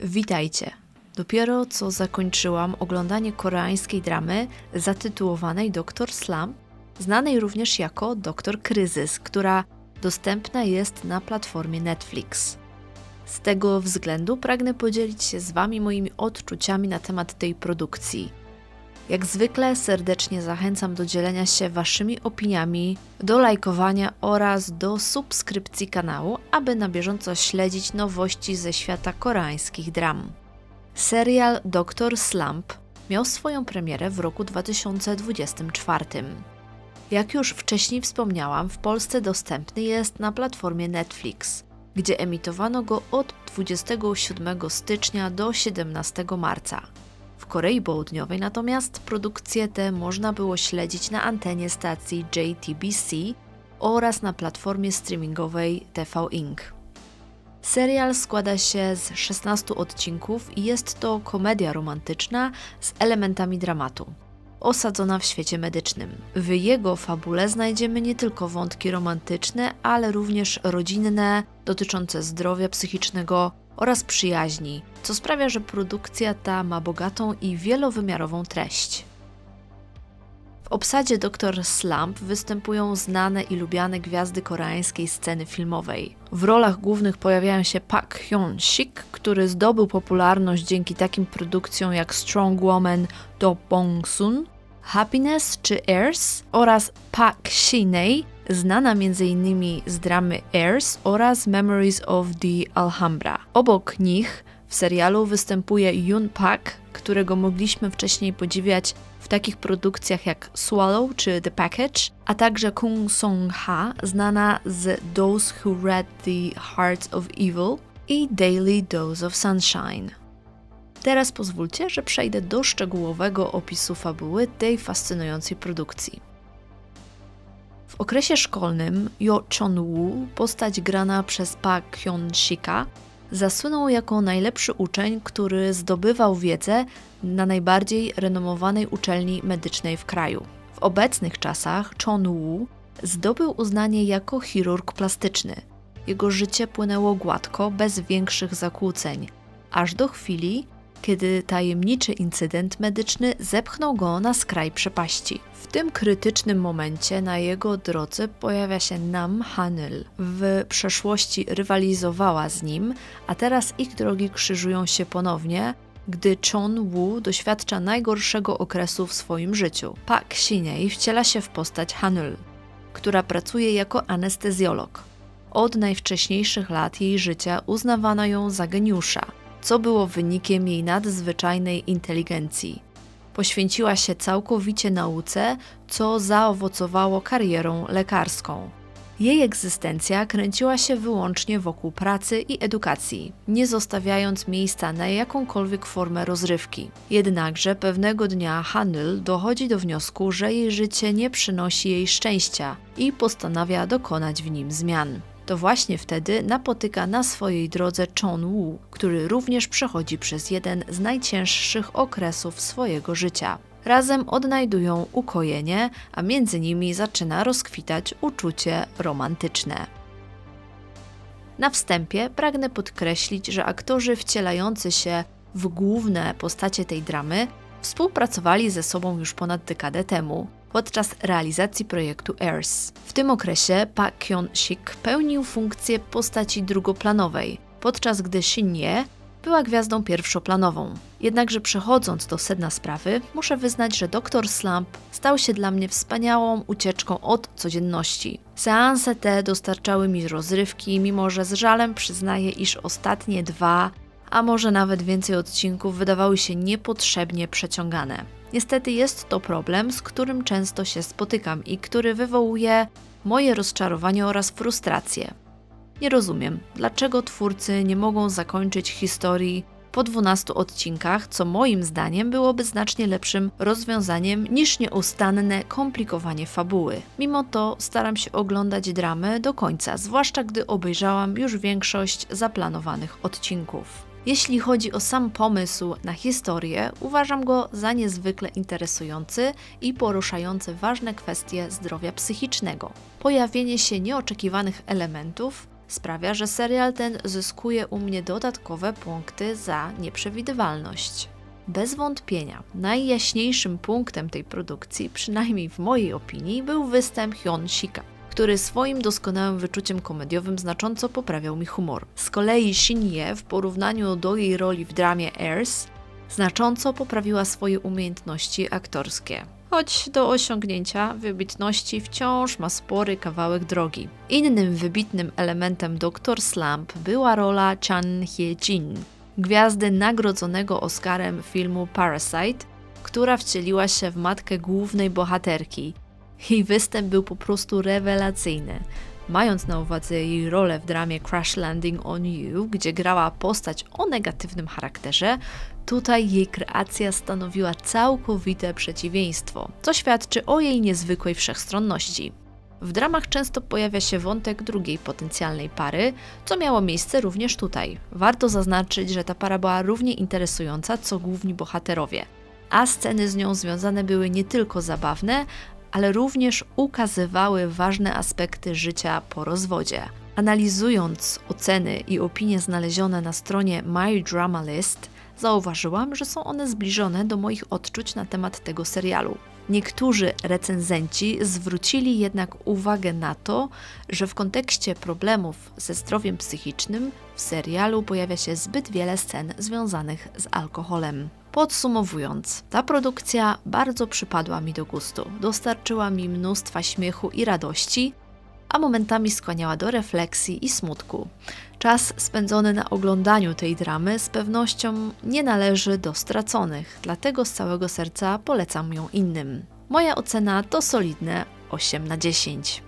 Witajcie! Dopiero co zakończyłam oglądanie koreańskiej dramy zatytułowanej Dr. Slump, znanej również jako Dr. Kryzys, która dostępna jest na platformie Netflix. Z tego względu pragnę podzielić się z Wami moimi odczuciami na temat tej produkcji. Jak zwykle serdecznie zachęcam do dzielenia się Waszymi opiniami, do lajkowania oraz do subskrypcji kanału, aby na bieżąco śledzić nowości ze świata koreańskich dram. Serial Dr. Slump miał swoją premierę w roku 2024. Jak już wcześniej wspomniałam, w Polsce dostępny jest na platformie Netflix, gdzie emitowano go od 27 stycznia do 17 marca. W Korei Południowej natomiast produkcję tę można było śledzić na antenie stacji JTBC oraz na platformie streamingowej TV Inc. Serial składa się z 16 odcinków i jest to komedia romantyczna z elementami dramatu, osadzona w świecie medycznym. W jego fabule znajdziemy nie tylko wątki romantyczne, ale również rodzinne, dotyczące zdrowia psychicznego oraz przyjaźni, co sprawia, że produkcja ta ma bogatą i wielowymiarową treść. W obsadzie Dr. Slump występują znane i lubiane gwiazdy koreańskiej sceny filmowej. W rolach głównych pojawiają się Park Hyun-sik, który zdobył popularność dzięki takim produkcjom jak Strong Woman Do Bong-sun, Happiness czy Heirs, oraz Park Shin-hye, znana m.in. z dramy Heirs oraz Memories of the Alhambra. Obok nich w serialu występuje Yoon Park, którego mogliśmy wcześniej podziwiać w takich produkcjach jak Swallow czy The Package, a także Kung Song-ha, znana z Those Who Read the Hearts of Evil i Daily Dose of Sunshine. Teraz pozwólcie, że przejdę do szczegółowego opisu fabuły tej fascynującej produkcji. W okresie szkolnym Jo Chon-woo, postać grana przez Park Hyun-sika, zasłynął jako najlepszy uczeń, który zdobywał wiedzę na najbardziej renomowanej uczelni medycznej w kraju. W obecnych czasach Chon-woo zdobył uznanie jako chirurg plastyczny. Jego życie płynęło gładko, bez większych zakłóceń, aż do chwili, kiedy tajemniczy incydent medyczny zepchnął go na skraj przepaści. W tym krytycznym momencie na jego drodze pojawia się Nam Ha-neul. W przeszłości rywalizowała z nim, a teraz ich drogi krzyżują się ponownie, gdy Chon-woo doświadcza najgorszego okresu w swoim życiu. Park Shin-hye wciela się w postać Ha-neul, która pracuje jako anestezjolog. Od najwcześniejszych lat jej życia uznawano ją za geniusza, co było wynikiem jej nadzwyczajnej inteligencji. Poświęciła się całkowicie nauce, co zaowocowało karierą lekarską. Jej egzystencja kręciła się wyłącznie wokół pracy i edukacji, nie zostawiając miejsca na jakąkolwiek formę rozrywki. Jednakże pewnego dnia Ha-neul dochodzi do wniosku, że jej życie nie przynosi jej szczęścia i postanawia dokonać w nim zmian. To właśnie wtedy napotyka na swojej drodze Chon-woo, który również przechodzi przez jeden z najcięższych okresów swojego życia. Razem odnajdują ukojenie, a między nimi zaczyna rozkwitać uczucie romantyczne. Na wstępie pragnę podkreślić, że aktorzy wcielający się w główne postacie tej dramy współpracowali ze sobą już ponad dekadę temu, podczas realizacji projektu Heirs. W tym okresie Park Hyun-sik pełnił funkcję postaci drugoplanowej, podczas gdy Shin-hye była gwiazdą pierwszoplanową. Jednakże przechodząc do sedna sprawy, muszę wyznać, że Dr. Slump stał się dla mnie wspaniałą ucieczką od codzienności. Seanse te dostarczały mi rozrywki, mimo że z żalem przyznaję, iż ostatnie 2, a może nawet więcej odcinków wydawały się niepotrzebnie przeciągane. Niestety jest to problem, z którym często się spotykam i który wywołuje moje rozczarowanie oraz frustrację. Nie rozumiem, dlaczego twórcy nie mogą zakończyć historii po 12 odcinkach, co moim zdaniem byłoby znacznie lepszym rozwiązaniem niż nieustanne komplikowanie fabuły. Mimo to staram się oglądać dramy do końca, zwłaszcza gdy obejrzałam już większość zaplanowanych odcinków. Jeśli chodzi o sam pomysł na historię, uważam go za niezwykle interesujący i poruszający ważne kwestie zdrowia psychicznego. Pojawienie się nieoczekiwanych elementów sprawia, że serial ten zyskuje u mnie dodatkowe punkty za nieprzewidywalność. Bez wątpienia najjaśniejszym punktem tej produkcji, przynajmniej w mojej opinii, był występ Hyun-sika, który swoim doskonałym wyczuciem komediowym znacząco poprawiał mi humor. Z kolei Shin-ye w porównaniu do jej roli w dramie Heirs znacząco poprawiła swoje umiejętności aktorskie. Choć do osiągnięcia wybitności wciąż ma spory kawałek drogi. Innym wybitnym elementem Dr. Slump była rola Chan Hye-jin, gwiazdy nagrodzonego Oscarem filmu Parasite, która wcieliła się w matkę głównej bohaterki. Jej występ był po prostu rewelacyjny. Mając na uwadze jej rolę w dramie Crash Landing on You, gdzie grała postać o negatywnym charakterze, tutaj jej kreacja stanowiła całkowite przeciwieństwo, co świadczy o jej niezwykłej wszechstronności. W dramach często pojawia się wątek drugiej potencjalnej pary, co miało miejsce również tutaj. Warto zaznaczyć, że ta para była równie interesująca co główni bohaterowie, a sceny z nią związane były nie tylko zabawne, ale również ukazywały ważne aspekty życia po rozwodzie. Analizując oceny i opinie znalezione na stronie My Drama List, zauważyłam, że są one zbliżone do moich odczuć na temat tego serialu. Niektórzy recenzenci zwrócili jednak uwagę na to, że w kontekście problemów ze zdrowiem psychicznym w serialu pojawia się zbyt wiele scen związanych z alkoholem. Podsumowując, ta produkcja bardzo przypadła mi do gustu, dostarczyła mi mnóstwa śmiechu i radości, a momentami skłaniała do refleksji i smutku. Czas spędzony na oglądaniu tej dramy z pewnością nie należy do straconych, dlatego z całego serca polecam ją innym. Moja ocena to solidne 8/10.